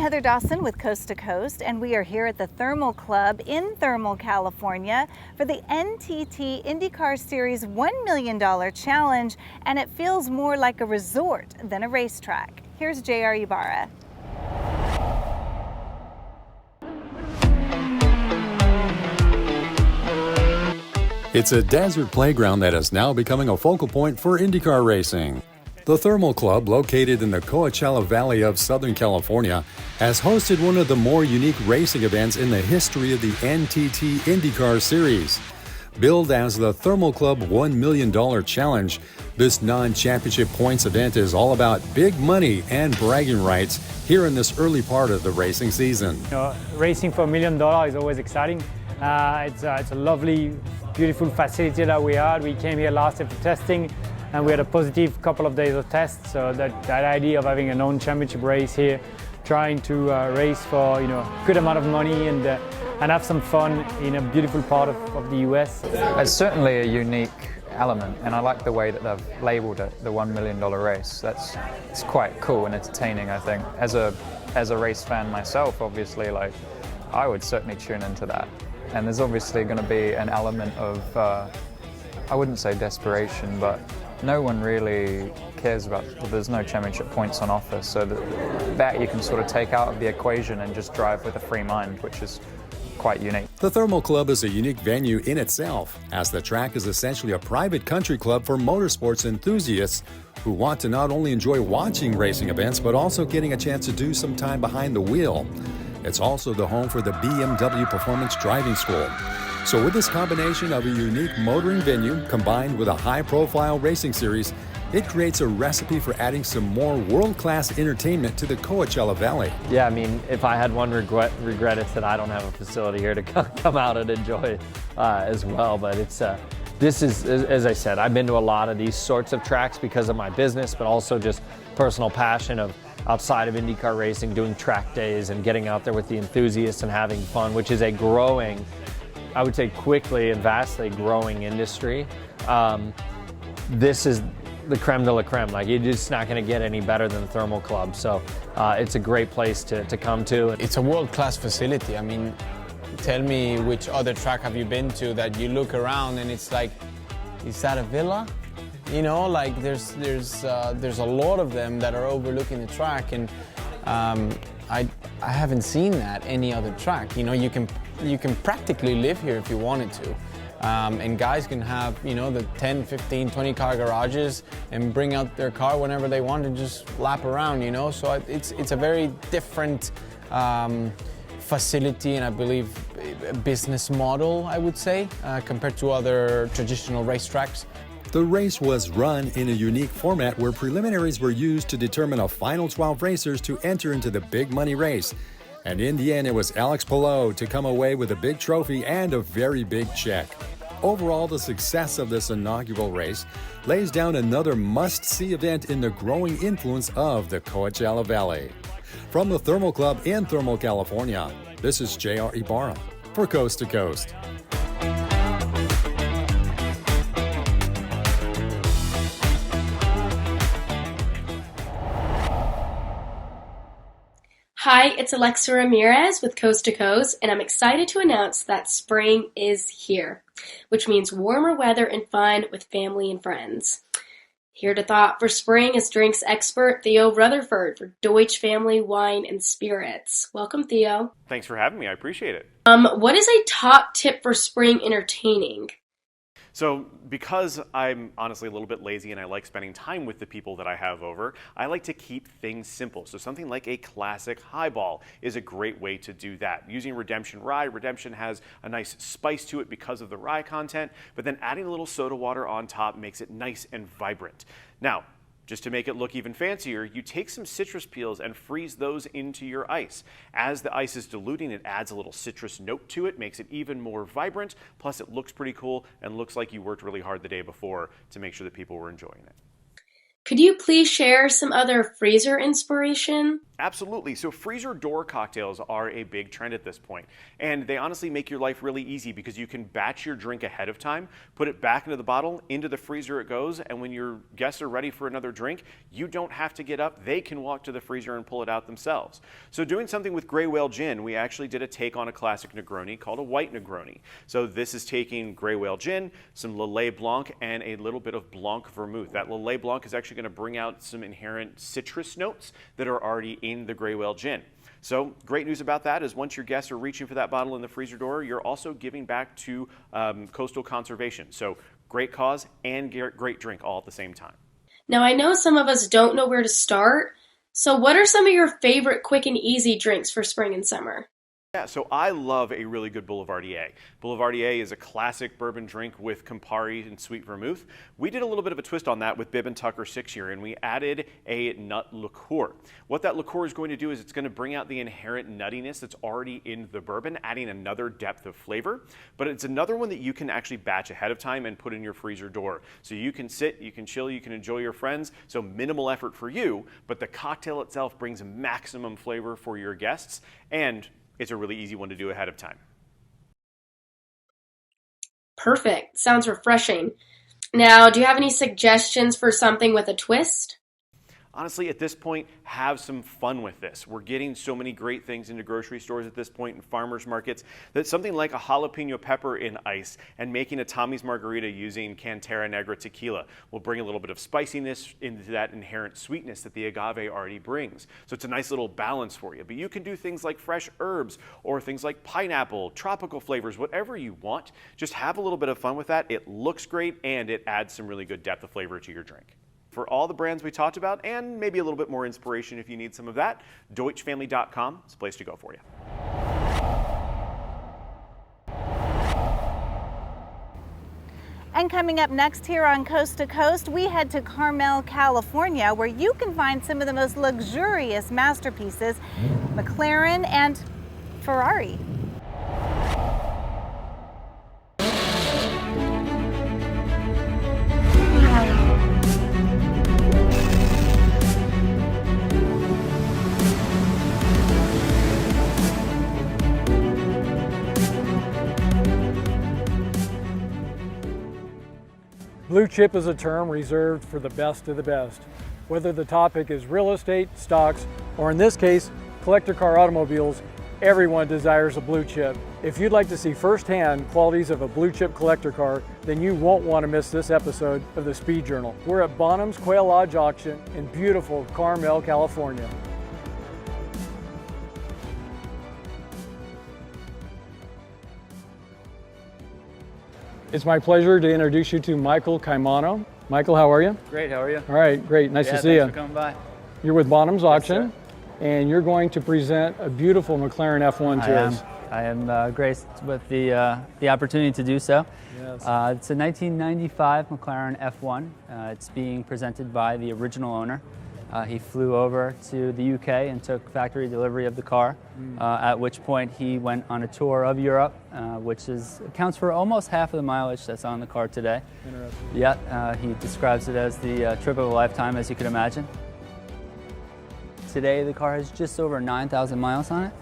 Heather Dawson with Coast to Coast, and we are here at the Thermal Club in Thermal, California for the NTT IndyCar Series $1 million challenge, and it feels more like a resort than a racetrack. Here's J.R. Ibarra. It's a desert playground that is now becoming a focal point for IndyCar racing. The Thermal Club, located in the Coachella Valley of Southern California, has hosted one of the more unique racing events in the history of the NTT IndyCar Series. Billed as the Thermal Club $1 million Challenge, this non-championship points event is all about big money and bragging rights here in this early part of the racing season. Racing for $1 million is always exciting. It's a lovely, beautiful facility that we had. We came here last year for testing, and we had a positive couple of days of tests. So that idea of having a non-championship race here, trying to race for a good amount of money and have some fun in a beautiful part of the US. It's certainly a unique element, and I like the way that they've labelled it the $1 million race. It's quite cool and entertaining, I think. As a race fan myself, obviously, I would certainly tune into that. And there's obviously going to be an element of, I wouldn't say desperation, but no one really cares about, there's no championship points on offer, so that you can sort of take out of the equation and just drive with a free mind, which is quite unique. The Thermal Club is a unique venue in itself, as the track is essentially a private country club for motorsports enthusiasts who want to not only enjoy watching racing events, but also getting a chance to do some time behind the wheel. It's also the home for the BMW Performance Driving School. So with this combination of a unique motoring venue combined with a high-profile racing series, it creates a recipe for adding some more world-class entertainment to the Coachella Valley. Yeah, I mean, if I had one regret, it's that I don't have a facility here to come out and enjoy as well. But this is, as I said, I've been to a lot of these sorts of tracks because of my business, but also just personal passion of outside of IndyCar racing, doing track days and getting out there with the enthusiasts and having fun, which is a growing, I would say quickly and vastly growing industry. This is the creme de la creme. You're just not going to get any better than the Thermal Club. So it's a great place to come to. It's a world-class facility. I mean, tell me which other track have you been to that you look around and it's like, is that a villa? There's a lot of them that are overlooking the track, and I haven't seen that any other track. You can practically live here if you wanted to. And guys can have, the 10, 15, 20 car garages and bring out their car whenever they want and just lap around, So it's a very different facility and I believe business model, I would say, compared to other traditional racetracks. The race was run in a unique format where preliminaries were used to determine a final 12 racers to enter into the big money race. And in the end, it was Alex Palou to come away with a big trophy and a very big check. Overall, the success of this inaugural race lays down another must-see event in the growing influence of the Coachella Valley. From the Thermal Club in Thermal, California, this is J.R. Ibarra for Coast to Coast. Hi, it's Alexa Ramirez with Coast to Coast, and I'm excited to announce that spring is here, which means warmer weather and fun with family and friends. Here to thought for spring is drinks expert Theo Rutherford for Deutsch Family Wine and Spirits. Welcome, Theo. Thanks for having me. I appreciate it. What is a top tip for spring entertaining? So because I'm honestly a little bit lazy and I like spending time with the people that I have over, I like to keep things simple. So something like a classic highball is a great way to do that. Using Redemption Rye, Redemption has a nice spice to it because of the rye content, but then adding a little soda water on top makes it nice and vibrant. Now, just to make it look even fancier, you take some citrus peels and freeze those into your ice. As the ice is diluting, it adds a little citrus note to it, makes it even more vibrant, plus it looks pretty cool and looks like you worked really hard the day before to make sure that people were enjoying it. Could you please share some other freezer inspiration? Absolutely. So freezer door cocktails are a big trend at this point, and they honestly make your life really easy because you can batch your drink ahead of time, put it back into the bottle, into the freezer it goes, and when your guests are ready for another drink, you don't have to get up. They can walk to the freezer and pull it out themselves. So doing something with Gray Whale Gin, we actually did a take on a classic Negroni called a white Negroni. So this is taking Gray Whale Gin, some Lillet Blanc, and a little bit of Blanc Vermouth. That Lillet Blanc is actually going to bring out some inherent citrus notes that are already in the Gray Whale Gin. So great news about that is once your guests are reaching for that bottle in the freezer door, you're also giving back to coastal conservation. So great cause and great drink all at the same time. Now, I know some of us don't know where to start, so what are some of your favorite quick and easy drinks for spring and summer? Yeah, so I love a really good Boulevardier. Boulevardier is a classic bourbon drink with Campari and sweet vermouth. We did a little bit of a twist on that with Bibb and Tucker 6-year, and we added a nut liqueur. What that liqueur is going to do is it's going to bring out the inherent nuttiness that's already in the bourbon, adding another depth of flavor. But it's another one that you can actually batch ahead of time and put in your freezer door. So you can sit, you can chill, you can enjoy your friends. So minimal effort for you, but the cocktail itself brings maximum flavor for your guests, and it's a really easy one to do ahead of time. Perfect. Sounds refreshing. Now, do you have any suggestions for something with a twist? Honestly, at this point, have some fun with this. We're getting so many great things into grocery stores at this point and farmers markets that something like a jalapeno pepper in ice and making a Tommy's margarita using Cantera Negra tequila will bring a little bit of spiciness into that inherent sweetness that the agave already brings. So it's a nice little balance for you. But you can do things like fresh herbs or things like pineapple, tropical flavors, whatever you want. Just have a little bit of fun with that. It looks great and it adds some really good depth of flavor to your drink. For all the brands we talked about and maybe a little bit more inspiration if you need some of that, deutschfamily.com is a place to go for you. And coming up next here on Coast to Coast, we head to Carmel, California, where you can find some of the most luxurious masterpieces, McLaren and Ferrari. Blue chip is a term reserved for the best of the best. Whether the topic is real estate, stocks, or in this case, collector car automobiles, everyone desires a blue chip. If you'd like to see firsthand qualities of a blue chip collector car, then you won't want to miss this episode of the Speed Journal. We're at Bonham's Quail Lodge Auction in beautiful Carmel, California. It's my pleasure to introduce you to Michael Caimano. Michael, how are you? Great, how are you? All right, great, nice to see you. Thanks for coming by. You're with Bonham's Auction, Yes, and you're going to present a beautiful McLaren F1 to us. I am graced with the opportunity to do so. Yes. It's a 1995 McLaren F1. It's being presented by the original owner. He flew over to the UK and took factory delivery of the car, at which point he went on a tour of Europe, which accounts for almost half of the mileage that's on the car today. Interesting. Yeah, he describes it as the trip of a lifetime, as you can imagine. Today the car has just over 9,000 miles on it.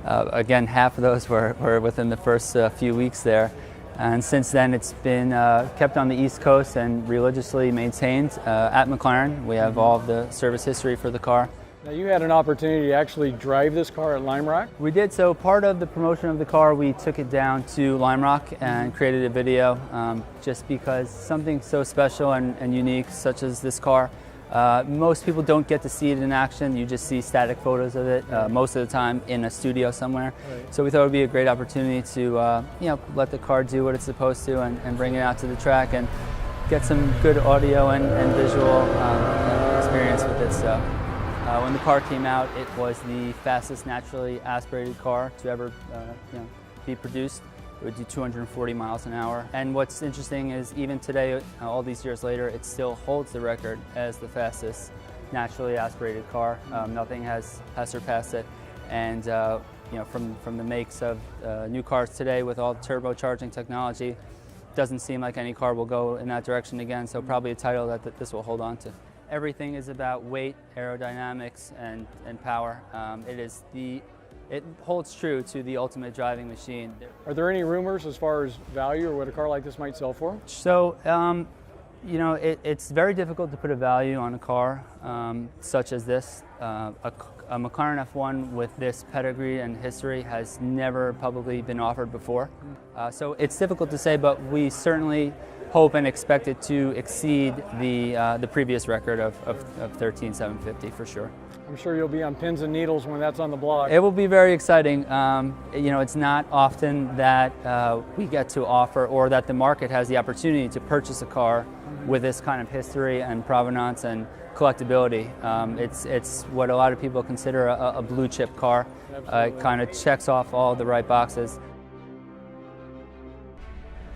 Again, half of those were within the first few weeks there. And since then, it's been kept on the East Coast and religiously maintained at McLaren. We have all of the service history for the car. Now, you had an opportunity to actually drive this car at Lime Rock? We did. So part of the promotion of the car, we took it down to Lime Rock and created a video just because something so special and unique such as this car, most people don't get to see it in action. You just see static photos of it most of the time in a studio somewhere. Right. So we thought it would be a great opportunity to let the car do what it's supposed to and bring it out to the track and get some good audio and visual experience with it. So when the car came out, it was the fastest naturally aspirated car to ever be produced. It would do 240 miles an hour. And what's interesting is even today, all these years later, it still holds the record as the fastest naturally aspirated car. Nothing has surpassed it. And from the makes of new cars today with all the turbocharging technology, it doesn't seem like any car will go in that direction again. So probably a title that this will hold on to. everything is about weight, aerodynamics, and power. It holds true to the ultimate driving machine. Are there any rumors as far as value or what a car like this might sell for? So, you know, it's very difficult to put a value on a car such as this. A McLaren F1 with this pedigree and history has never publicly been offered before. So it's difficult to say, but we certainly hope and expect it to exceed the previous record of 13,750 for sure. I'm sure you'll be on pins and needles when that's on the blog. It will be very exciting. You know, it's not often that we get to offer, or that the market has the opportunity to purchase a car with this kind of history and provenance and collectability. It's what a lot of people consider a blue chip car. It kind of checks off all the right boxes.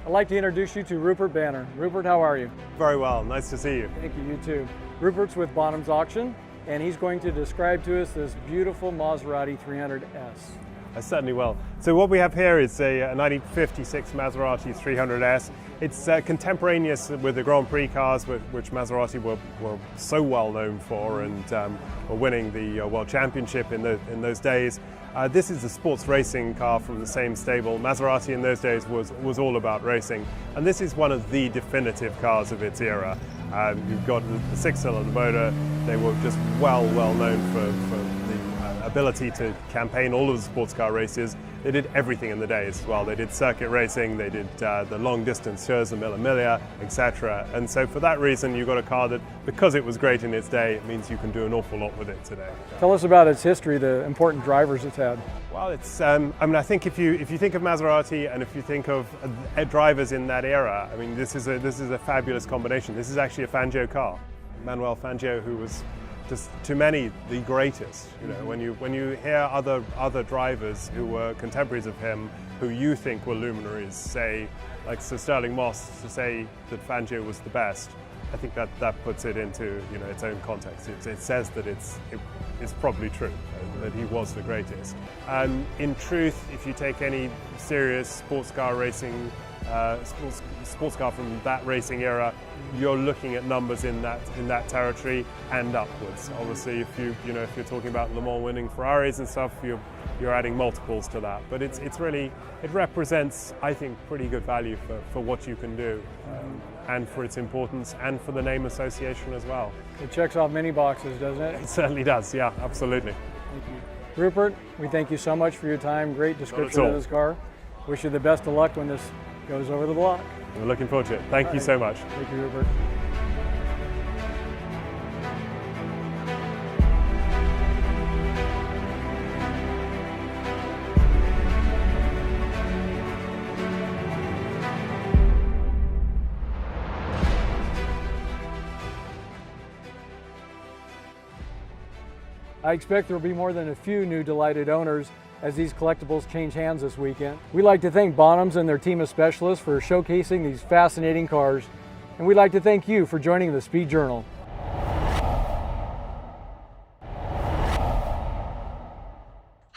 I'd like to introduce you to Rupert Banner. Rupert, how are you? Very well, nice to see you. Thank you, you too. Rupert's with Bonham's Auction, and he's going to describe to us this beautiful Maserati 300S. I certainly will. So what we have here is a 1956 Maserati 300S. It's contemporaneous with the Grand Prix cars, which Maserati were so well known for, and were winning the World Championship in those days. This is a sports racing car from the same stable. Maserati in those days was all about racing, and this is one of the definitive cars of its era. You've got the six-cylinder motor. They were just well known for the ability to campaign all of the sports car races. They did everything in the days as well. They did circuit racing, they did the long distance tours, the Mille Miglia, etc. And so for that reason, you've got a car that, because it was great in its day, it means you can do an awful lot with it today. Tell us about its history, the important drivers it's had. Well, it's, I mean, I think if you think of Maserati and if you think of drivers in that era, I mean, this is a fabulous combination. This is actually a Fangio car. Manuel Fangio, who was just to many the greatest. You know, when you hear other drivers who were contemporaries of him, who you think were luminaries, say like Sir Stirling Moss, to say that Fangio was the best, I think that puts it into, you know, its own context. It says that it's probably true, that he was the greatest. In truth, if you take any serious sports car racing, sports car from that racing era, you're looking at numbers in that territory and upwards. Obviously, if you're talking about Le Mans winning Ferraris and stuff, you're adding multiples to that. But it represents, I think, pretty good value for what you can do, and for its importance and for the name association as well. It checks off many boxes, doesn't it? It certainly does. Yeah, absolutely. Thank you, Rupert. We thank you so much for your time. Great description of this car. Wish you the best of luck when this goes over the block. We're looking forward to it. Thank you so much. Thank you, Rupert. I expect there will be more than a few new delighted owners as these collectibles change hands this weekend. We'd like to thank Bonham's and their team of specialists for showcasing these fascinating cars, and we'd like to thank you for joining the Speed Journal.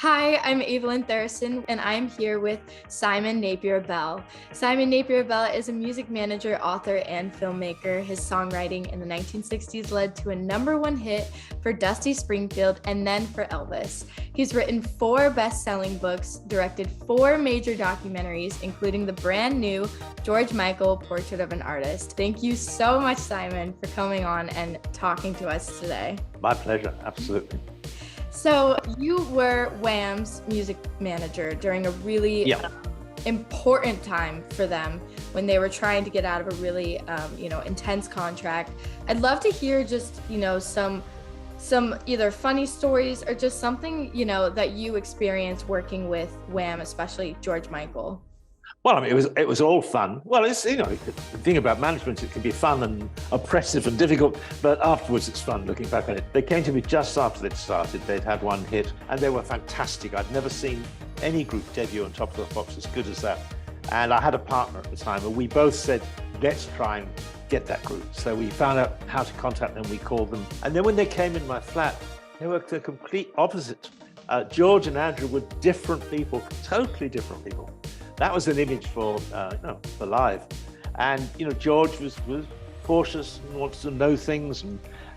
Hi, I'm Evelyn Thurston, and I'm here with Simon Napier-Bell. Simon Napier-Bell is a music manager, author, and filmmaker. His songwriting in the 1960s led to a #1 hit for Dusty Springfield and then for Elvis. He's written 4 best-selling books, directed 4 major documentaries, including the brand new George Michael Portrait of an Artist. Thank you so much, Simon, for coming on and talking to us today. My pleasure, absolutely. So you were Wham's music manager during a really important time for them when they were trying to get out of a really intense contract. I'd love to hear just some either funny stories or just something that you experienced working with Wham, especially George Michael. Well, I mean, it was all fun. Well, it's the thing about management, it can be fun and oppressive and difficult, but afterwards it's fun looking back on it. They came to me just after they'd started. They'd had 1 hit and they were fantastic. I'd never seen any group debut on Top of the Pops as good as that. And I had a partner at the time, and we both said, let's try and get that group. So we found out how to contact them, we called them. And then when they came in my flat, they were the complete opposite. George and Andrew were different people, totally different people. That was an image for live. And George was cautious and wants to know things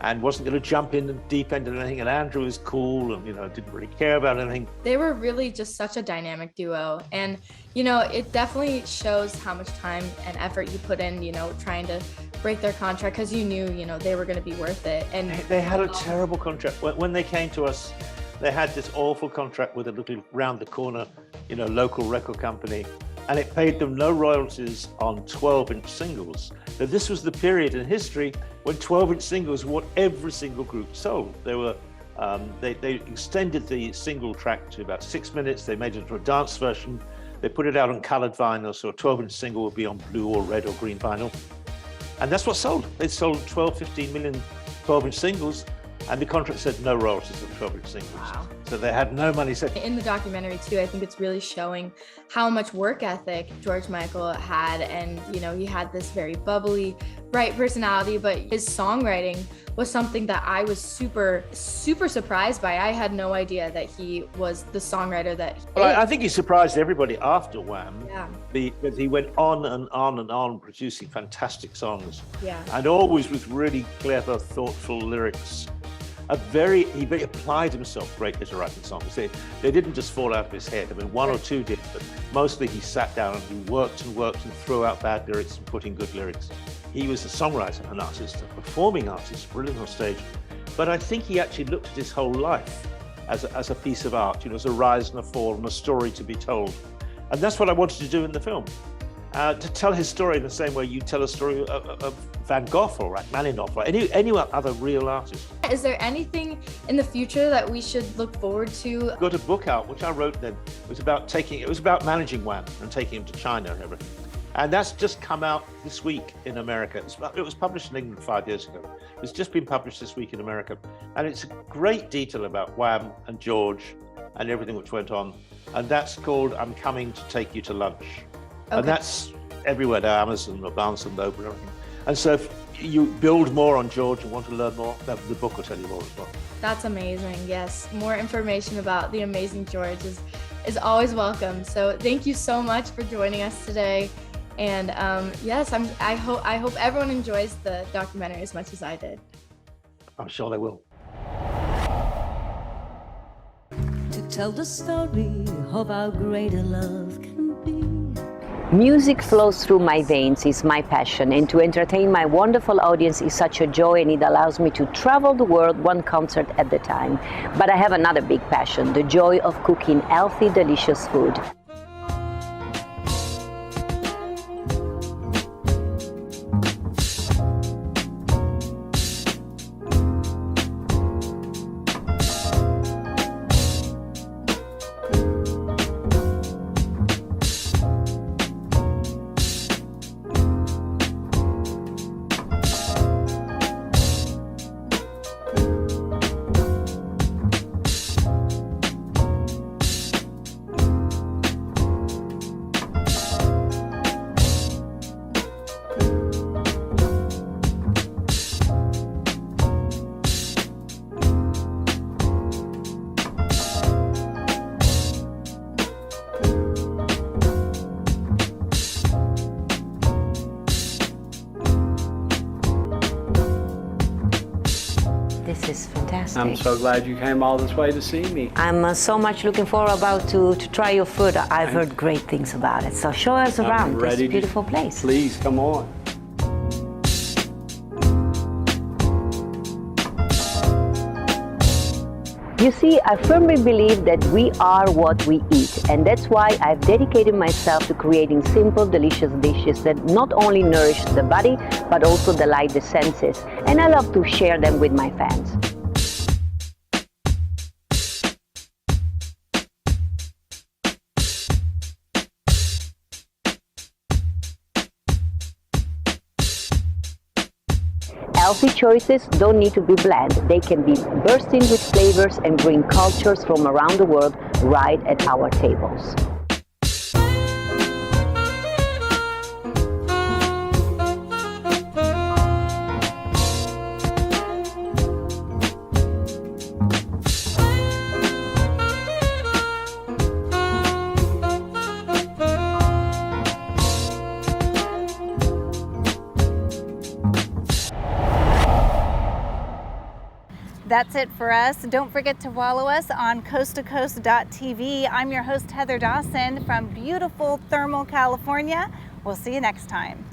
and wasn't going to jump in the deep end of anything. And Andrew was cool and, didn't really care about anything. They were really just such a dynamic duo. And, it definitely shows how much time and effort you put in, trying to break their contract because you knew, they were going to be worth it. And they had a terrible contract. When they came to us, they had this awful contract with a little round the corner, local record company. And it paid them no royalties on 12-inch singles. Now, this was the period in history when 12-inch singles were what every single group sold. They extended the single track to about 6 minutes. They made it into a dance version. They put it out on colored vinyl, so a 12-inch single would be on blue or red or green vinyl. And that's what sold. They sold 12, 15 million 12-inch singles, and the contract said no royalties on 12-inch singles. Wow. So they had no money. In the documentary too, I think it's really showing how much work ethic George Michael had. And, he had this very bubbly, bright personality, but his songwriting was something that I was super, super surprised by. I had no idea that he was the songwriter that he Well, I think he surprised everybody after Wham. Yeah. Because he went on and on and on producing fantastic songs. Yeah. And always with really clever, thoughtful lyrics. He very applied himself greatly to writing songs. They didn't just fall out of his head. I mean, one or two did, but mostly he sat down and he worked and threw out bad lyrics and put in good lyrics. He was a songwriter, an artist, a performing artist, brilliant on stage. But I think he actually looked at his whole life as a piece of art, as a rise and a fall and a story to be told. And that's what I wanted to do in the film. To tell his story in the same way you tell a story of Van Gogh or Rachmaninoff or any other real artist. Is there anything in the future that we should look forward to? I got a book out, which I wrote then. It was about managing Wham and taking him to China and everything. And that's just come out this week in America. It was published in England 5 years ago. It's just been published this week in America. And it's a great detail about Wham and George and everything which went on. And that's called I'm Coming to Take You to Lunch. Okay. And that's everywhere now, Amazon or Barnes & Noble and everything. And so if you build more on George and want to learn more, the book will tell you more as well. That's amazing, yes. More information about the amazing George is always welcome. So thank you so much for joining us today. And yes, I hope everyone enjoys the documentary as much as I did. I'm sure they will. To tell the story of how great a love can be. Music flows through my veins, is my passion, and to entertain my wonderful audience is such a joy, and it allows me to travel the world one concert at a time. But I have another big passion, the joy of cooking healthy, delicious food. This is fantastic. I'm so glad you came all this way to see me. I'm so much looking forward to try your food. I've heard great things about it. So show us around this beautiful place. Please, come on. You see, I firmly believe that we are what we eat, and that's why I've dedicated myself to creating simple, delicious dishes that not only nourish the body, but also delight the senses. And I love to share them with my fans. Healthy choices don't need to be bland. They can be bursting with flavors and bring cultures from around the world right at our tables. That's it for us. Don't forget to follow us on coasttocoast.tv. I'm your host, Heather Dawson from beautiful Thermal, California. We'll see you next time.